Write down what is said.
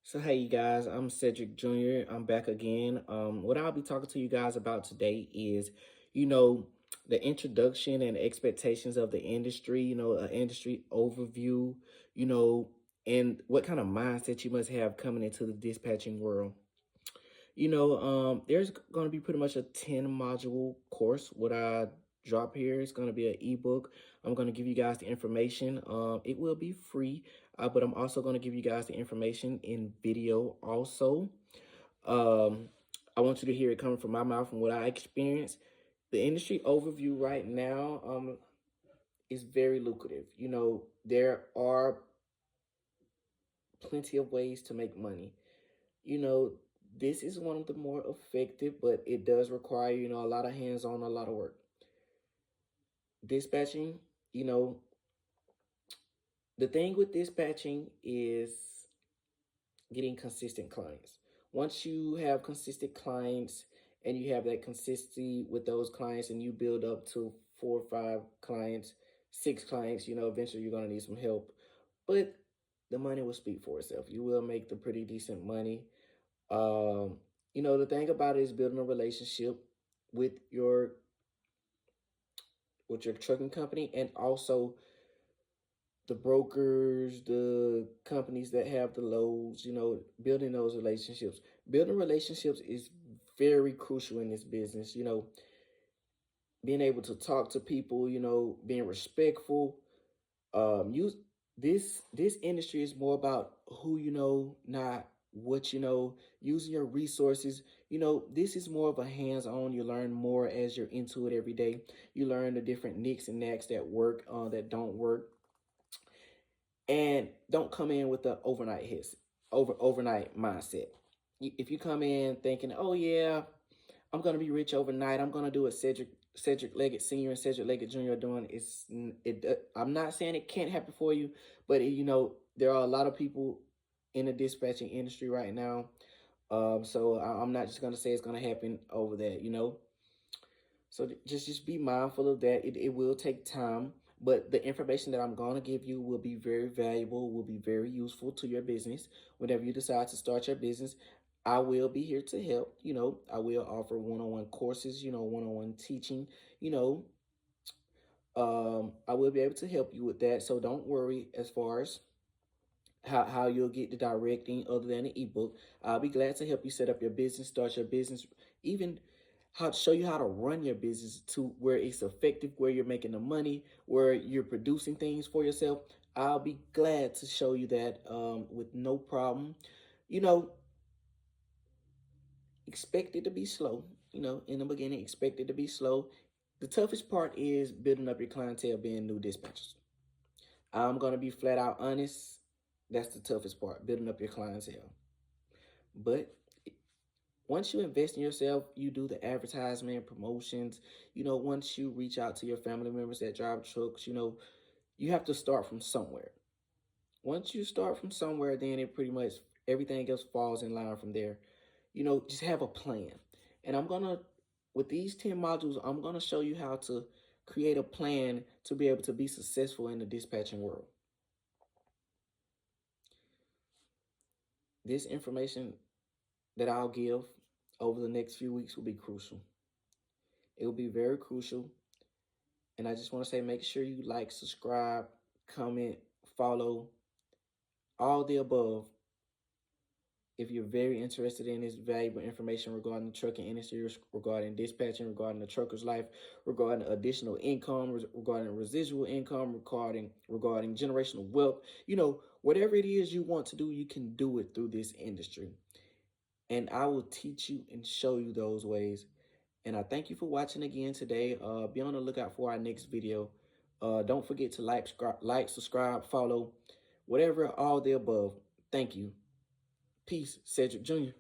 So hey you guys, I'm Cedric Jr. I'm back again. What I'll be talking to you guys about today is, you know, the introduction and expectations of the industry, an industry overview, you know, and what kind of mindset you must have coming into the dispatching world. There's going to be pretty much a 10 module course. What I drop here is going to be an ebook. I'm going to give you guys the information. It will be free, but I'm also going to give you guys the information in video also. Um, I want you to hear it coming from my mouth and what I experienced. The industry overview right now is very lucrative. There are plenty of ways to make money. you know, this is one of the more effective, but it does require, a lot of hands-on, a lot of work. Dispatching, you know, the thing with dispatching is getting consistent clients. Once you have consistent clients and you have that consistency with those clients and you build up to 4 or 5 clients, 6 clients, eventually you're going to need some help. But the money will speak for itself. You will make the pretty decent money. Um, the thing about it is building a relationship with your trucking company, and also the brokers, the companies that have the loads, building those relationships. Building relationships is very crucial in this business, being able to talk to people, being respectful. Use this industry is more about who you know, not what you know, using your resources. This is more of a hands-on. You learn more as you're into it every day. You learn the different nicks and knacks that work, that don't work, and don't come in with the overnight mindset. If you come in thinking, oh yeah, I'm gonna be rich overnight, I'm gonna do what Cedric Leggett Sr. and Cedric Leggett Jr. are doing. I'm not saying it can't happen for you, but there are a lot of people in the dispatching industry right now. So I'm not just gonna say it's gonna happen over that. So just be mindful of that. It will take time, but the information that I'm gonna give you will be very valuable, will be very useful to your business. Whenever you decide to start your business, I will be here to help. I will offer one-on-one courses, one-on-one teaching, you know. I will be able to help you with that. So don't worry as far as how you'll get the directing other than the ebook. I'll be glad to help you set up your business, start your business, even how to show you how to run your business to where it's effective, where you're making the money, where you're producing things for yourself. I'll be glad to show you that with no problem. You know, expect it to be slow. In the beginning, expect it to be slow. The toughest part is building up your clientele, being new dispatchers. I'm going to be flat out honest. That's the toughest part, building up your clientele. But once you invest in yourself, you do the advertisement, promotions, once you reach out to your family members that drive trucks, you have to start from somewhere. Once you start from somewhere, then it pretty much everything else falls in line from there. Just have a plan. And with these 10 modules, I'm going to show you how to create a plan to be able to be successful in the dispatching world. This information that I'll give over the next few weeks will be crucial. It will be very crucial. And I just want to say, make sure you like, subscribe, comment, follow, all the above. If you're very interested in this valuable information regarding the trucking industry, regarding dispatching, regarding the trucker's life, regarding additional income, regarding residual income, regarding generational wealth, whatever it is you want to do, you can do it through this industry. And I will teach you and show you those ways. And I thank you for watching again today. Be on the lookout for our next video. Don't forget to like, subscribe, follow, whatever, all the above. Thank you. Peace, Cedric Jr.